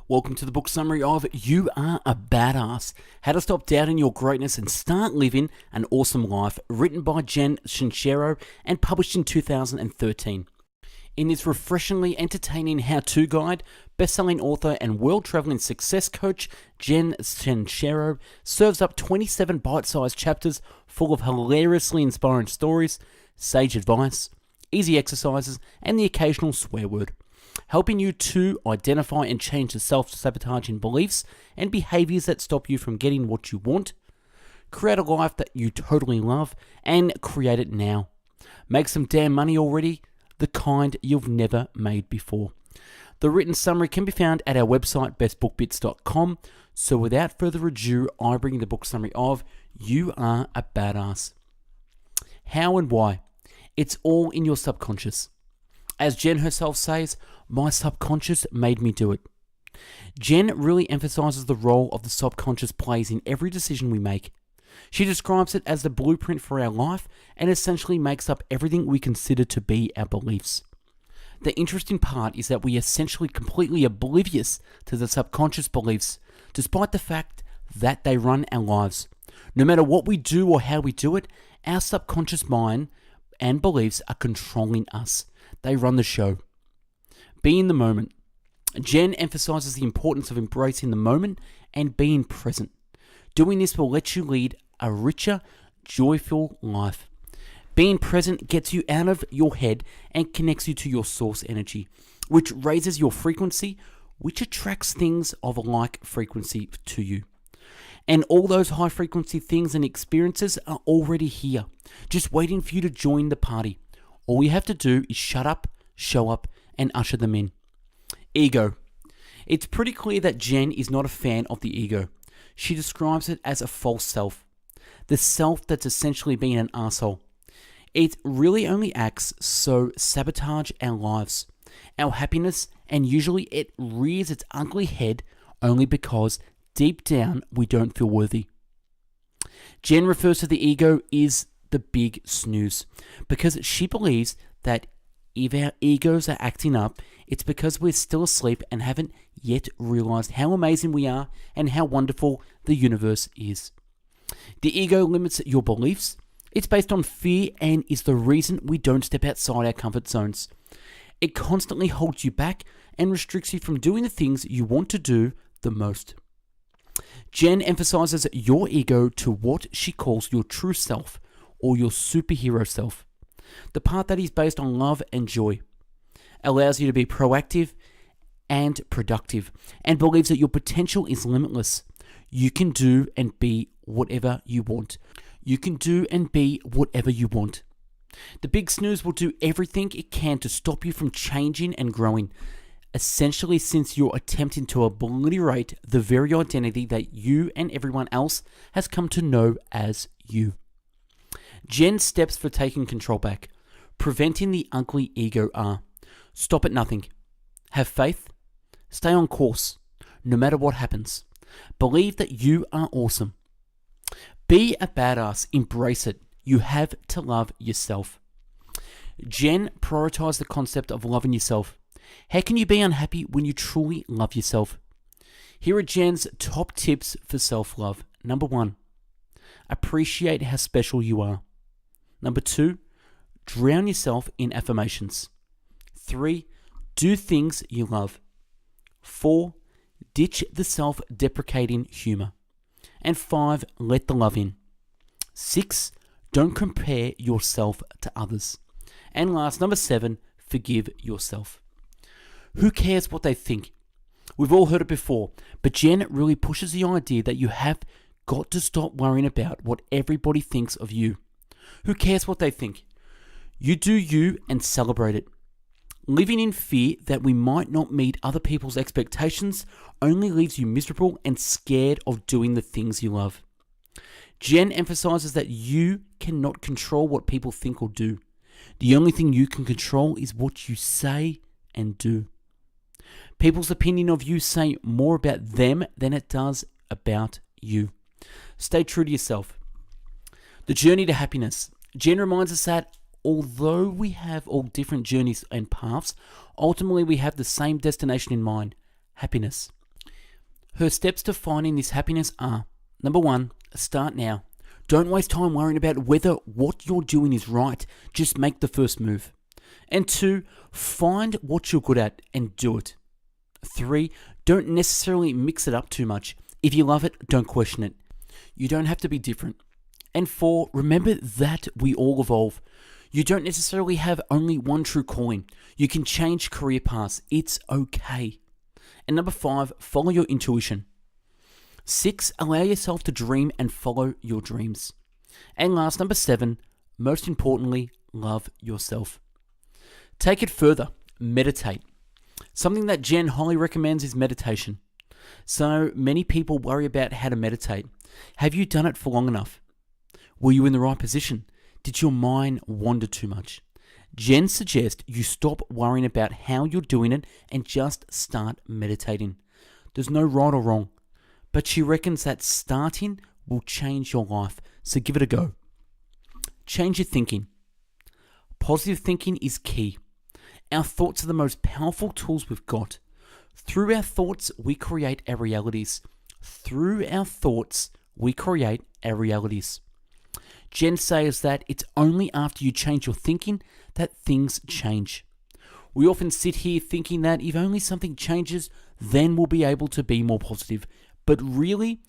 Welcome to the book summary of You Are a Badass, How to Stop Doubting Your Greatness and Start Living an Awesome Life, written by Jen Sincero and published in 2013. In this refreshingly entertaining how-to guide, best-selling author and world-traveling success coach Jen Sincero serves up 27 bite-sized chapters full of hilariously inspiring stories, sage advice, easy exercises, and the occasional swear word, helping you to identify and change the self-sabotaging beliefs and behaviors that stop you from getting what you want, create a life that you totally love, and create it now. Make some damn money already, the kind you've never made before. The written summary can be found at our website, bestbookbits.com. So without further ado, I bring the book summary of You Are a Badass. How and why? It's all in your subconscious. As Jen herself says, my subconscious made me do it. Jen really emphasizes the role of the subconscious plays in every decision we make. She describes it as the blueprint for our life and essentially makes up everything we consider to be our beliefs. The interesting part is that we are essentially completely oblivious to the subconscious beliefs, despite the fact that they run our lives. No matter what we do or how we do it, our subconscious mind and beliefs are controlling us. They run the show. Be in the moment. Jen emphasizes the importance of embracing the moment and being present. Doing this will let you lead a richer, joyful life. Being present gets you out of your head and connects you to your source energy, which raises your frequency, which attracts things of a like frequency to you. And all those high frequency things and experiences are already here, just waiting for you to join the party. All you have to do is shut up, show up, and usher them in. Ego. It's pretty clear that Jen is not a fan of the ego. She describes it as a false self. The self that's essentially being an asshole. It really only acts so sabotage our lives, our happiness, and usually it rears its ugly head only because deep down we don't feel worthy. Jen refers to the ego as the big snooze because she believes that if our egos are acting up, it's because we're still asleep and haven't yet realized how amazing we are and how wonderful the universe is. The ego limits your beliefs. It's based on fear and is the reason we don't step outside our comfort zones. It constantly holds you back and restricts you from doing the things you want to do the most. Jen emphasizes your ego to what she calls your true self or your superhero self. The part that is based on love and joy, allows you to be proactive and productive, and believes that your potential is limitless. You can do and be whatever you want. You can do and be whatever you want. The big snooze will do everything it can to stop you from changing and growing, essentially since you're attempting to obliterate the very identity that you and everyone else has come to know as you. Jen's steps for taking control back, preventing the ugly ego are: stop at nothing, have faith, stay on course, no matter what happens, believe that you are awesome, be a badass, embrace it, you have to love yourself. Jen prioritized the concept of loving yourself. How can you be unhappy when you truly love yourself? Here are Jen's top tips for self-love. Number 1, appreciate how special you are. Number 2, drown yourself in affirmations. 3, do things you love. 4, ditch the self-deprecating humor. And 5, let the love in. 6, don't compare yourself to others. And last, number 7, forgive yourself. Who cares what they think? We've all heard it before, but Jen really pushes the idea that you have got to stop worrying about what everybody thinks of you. Who cares what they think? You do you and celebrate it. Living in fear that we might not meet other people's expectations only leaves you miserable and scared of doing the things you love. Jen emphasizes that you cannot control what people think or do. The only thing you can control is what you say and do. People's opinion of you say more about them than it does about you. Stay true to yourself. The journey to happiness. Jen reminds us that although we have all different journeys and paths, ultimately we have the same destination in mind: happiness. Her steps to finding this happiness are: number 1, start now. Don't waste time worrying about whether what you're doing is right. Just make the first move. And 2, find what you're good at and do it. 3, don't necessarily mix it up too much. If you love it, don't question it. You don't have to be different. And 4, remember that we all evolve. You don't necessarily have only one true calling. You can change career paths. It's okay. And number 5, follow your intuition. 6, allow yourself to dream and follow your dreams. And last, number 7, most importantly, love yourself. Take it further. Meditate. Something that Jen highly recommends is meditation. So many people worry about how to meditate. Have you done it for long enough? Were you in the right position? Did your mind wander too much? Jen suggests you stop worrying about how you're doing it and just start meditating. There's no right or wrong, but she reckons that starting will change your life, so give it a go. Change your thinking. Positive thinking is key. Our thoughts are the most powerful tools we've got. Through our thoughts, we create our realities. Through our thoughts, we create our realities. Jen says that it's only after you change your thinking that things change. We often sit here thinking that if only something changes, then we'll be able to be more positive. But really,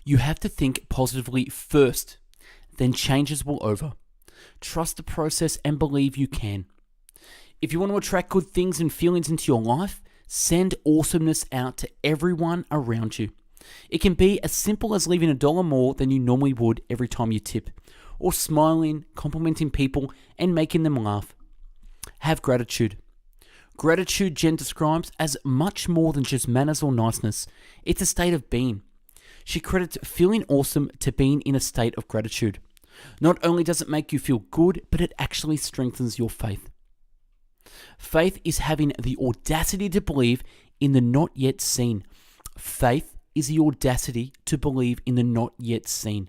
you have to think positively first. Then changes will over. Trust the process and believe you can. If you want to attract good things and feelings into your life, send awesomeness out to everyone around you. It can be as simple as leaving $1 more than you normally would every time you tip, or smiling, complimenting people, and making them laugh. Have gratitude. Gratitude, Jen describes as much more than just manners or niceness. It's a state of being. She credits feeling awesome to being in a state of gratitude. Not only does it make you feel good, but it actually strengthens your faith. Faith is having the audacity to believe in the not yet seen. Faith is the audacity to believe in the not yet seen.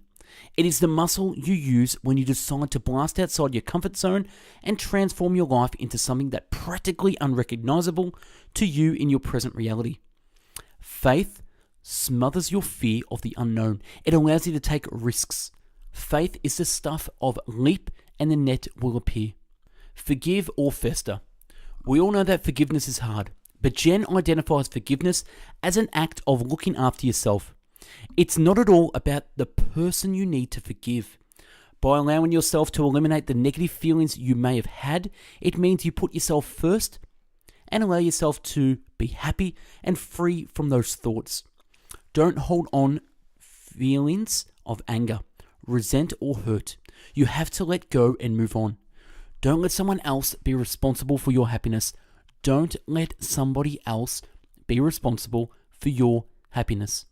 It is the muscle you use when you decide to blast outside your comfort zone and transform your life into something that's practically unrecognizable to you in your present reality. Faith smothers your fear of the unknown. It allows you to take risks. Faith is the stuff of leap and the net will appear. Forgive or fester. We all know that forgiveness is hard, but Jen identifies forgiveness as an act of looking after yourself. It's not at all about the person you need to forgive. By allowing yourself to eliminate the negative feelings you may have had, it means you put yourself first and allow yourself to be happy and free from those thoughts. Don't hold on feelings of anger, resent, or hurt. You have to let go and move on. Don't let someone else be responsible for your happiness. Don't let somebody else be responsible for your happiness.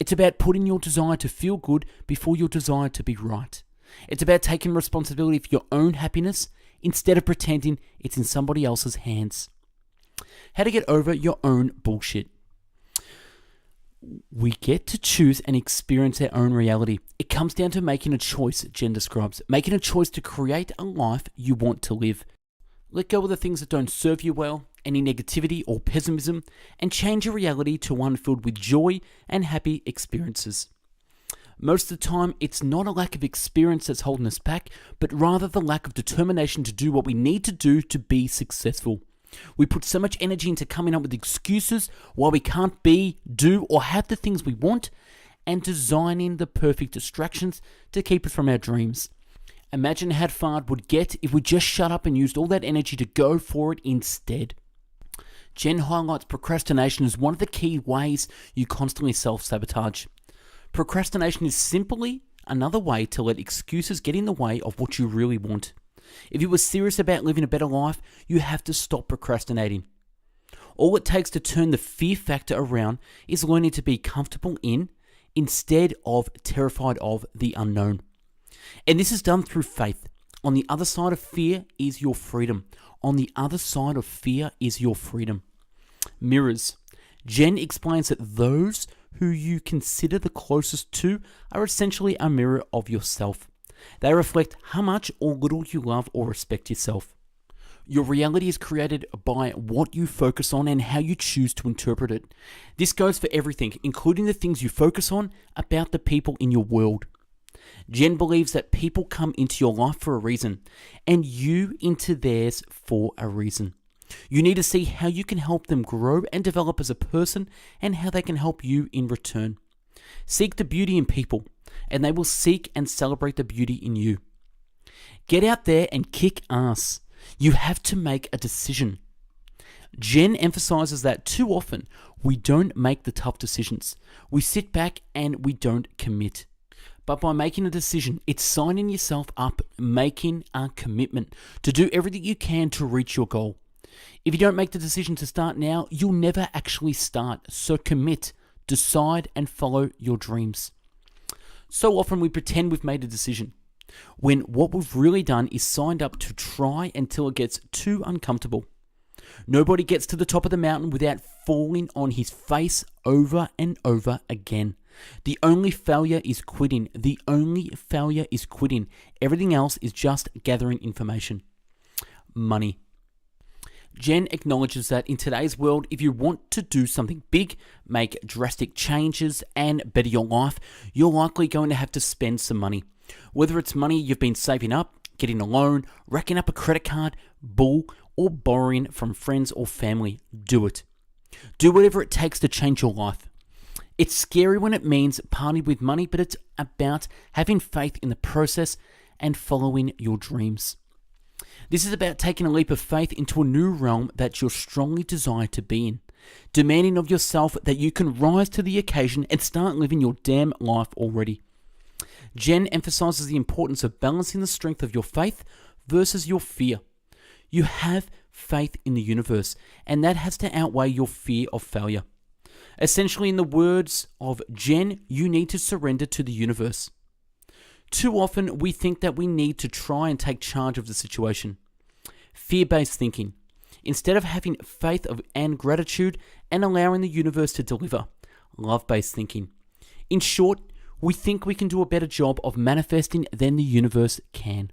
It's about putting your desire to feel good before your desire to be right. It's about taking responsibility for your own happiness instead of pretending it's in somebody else's hands. How to get over your own bullshit. We get to choose and experience our own reality. It comes down to making a choice, Jen describes. Making a choice to create a life you want to live. Let go of the things that don't serve you well, any negativity or pessimism, and change your reality to one filled with joy and happy experiences. Most of the time, it's not a lack of experience that's holding us back, but rather the lack of determination to do what we need to do to be successful. We put so much energy into coming up with excuses why we can't be, do, or have the things we want, and designing the perfect distractions to keep us from our dreams. Imagine how far it would get if we just shut up and used all that energy to go for it instead. Jen highlights procrastination as one of the key ways you constantly self-sabotage. Procrastination is simply another way to let excuses get in the way of what you really want. If you were serious about living a better life, you have to stop procrastinating. All it takes to turn the fear factor around is learning to be comfortable in instead of terrified of the unknown. And this is done through faith. On the other side of fear is your freedom. On the other side of fear is your freedom. Mirrors. Jen explains that those who you consider the closest to are essentially a mirror of yourself. They reflect how much or little you love or respect yourself. Your reality is created by what you focus on and how you choose to interpret it. This goes for everything, including the things you focus on about the people in your world. Jen believes that people come into your life for a reason, and you into theirs for a reason. You need to see how you can help them grow and develop as a person and how they can help you in return. Seek the beauty in people, and they will seek and celebrate the beauty in you. Get out there and kick ass. You have to make a decision. Jen emphasizes that too often we don't make the tough decisions. We sit back and we don't commit. But by making a decision, it's signing yourself up, making a commitment to do everything you can to reach your goal. If you don't make the decision to start now, you'll never actually start. So commit, decide, and follow your dreams. So often we pretend we've made a decision, when what we've really done is signed up to try until it gets too uncomfortable. Nobody gets to the top of the mountain without falling on his face over and over again. The only failure is quitting. The only failure is quitting. Everything else is just gathering information. Money. Jen acknowledges that in today's world, if you want to do something big, make drastic changes, and better your life, you're likely going to have to spend some money. Whether it's money you've been saving up, getting a loan, racking up a credit card, bull, or borrowing from friends or family, do it. Do whatever it takes to change your life. It's scary when it means parting with money, but it's about having faith in the process and following your dreams. This is about taking a leap of faith into a new realm that you're strongly desire to be in, demanding of yourself that you can rise to the occasion and start living your damn life already. Jen emphasizes the importance of balancing the strength of your faith versus your fear. You have faith in the universe, and that has to outweigh your fear of failure. Essentially, in the words of Jen, you need to surrender to the universe. Too often, we think that we need to try and take charge of the situation. Fear-based thinking. Instead of having faith and gratitude and allowing the universe to deliver. Love-based thinking. In short, we think we can do a better job of manifesting than the universe can.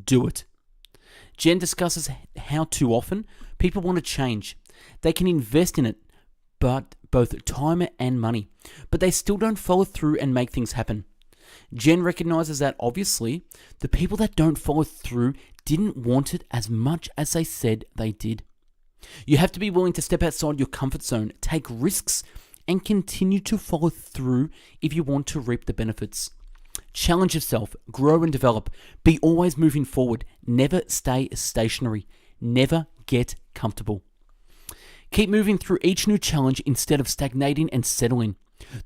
Do it. Jen discusses how too often people want to change. They can invest in it, but both time and money, but they still don't follow through and make things happen. Jen recognizes that obviously the people that don't follow through didn't want it as much as they said they did. You have to be willing to step outside your comfort zone, take risks, and continue to follow through if you want to reap the benefits. Challenge yourself, grow and develop. Be always moving forward. Never stay stationary. Never get comfortable. Keep moving through each new challenge instead of stagnating and settling.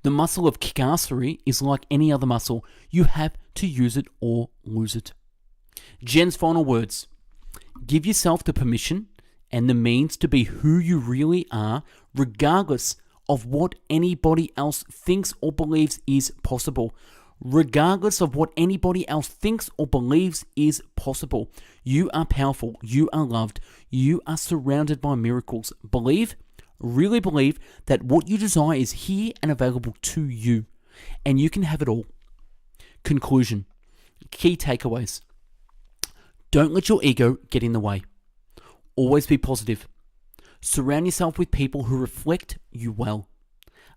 The muscle of kickassery is like any other muscle. You have to use it or lose it. Jen's final words. Give yourself the permission and the means to be who you really are, regardless of what anybody else thinks or believes is possible. Regardless of what anybody else thinks or believes is possible. You are powerful. You are loved. You are surrounded by miracles. Believe, really believe that what you desire is here and available to you, and you can have it all. Conclusion. Key takeaways. Don't let your ego get in the way. Always be positive. Surround yourself with people who reflect you well.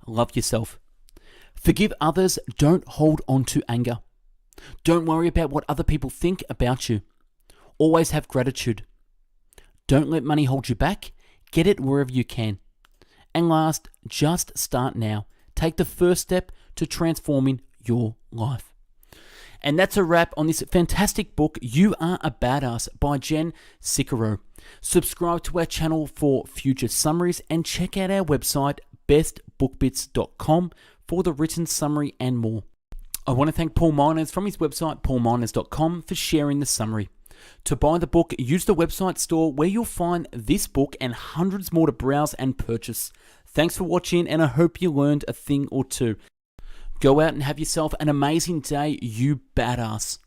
Love yourself. Forgive others. Don't hold on to anger. Don't worry about what other people think about you. Always have gratitude. Don't let money hold you back. Get it wherever you can. And last, just start now. Take the first step to transforming your life. And that's a wrap on this fantastic book, You Are a Badass by Jen Sincero. Subscribe to our channel for future summaries and check out our website, bestbookbits.com, for the written summary and more. I want to thank Paul Miners from his website, paulminers.com, for sharing the summary. To buy the book, use the website store where you'll find this book and hundreds more to browse and purchase. Thanks for watching, and I hope you learned a thing or two. Go out and have yourself an amazing day, you badass.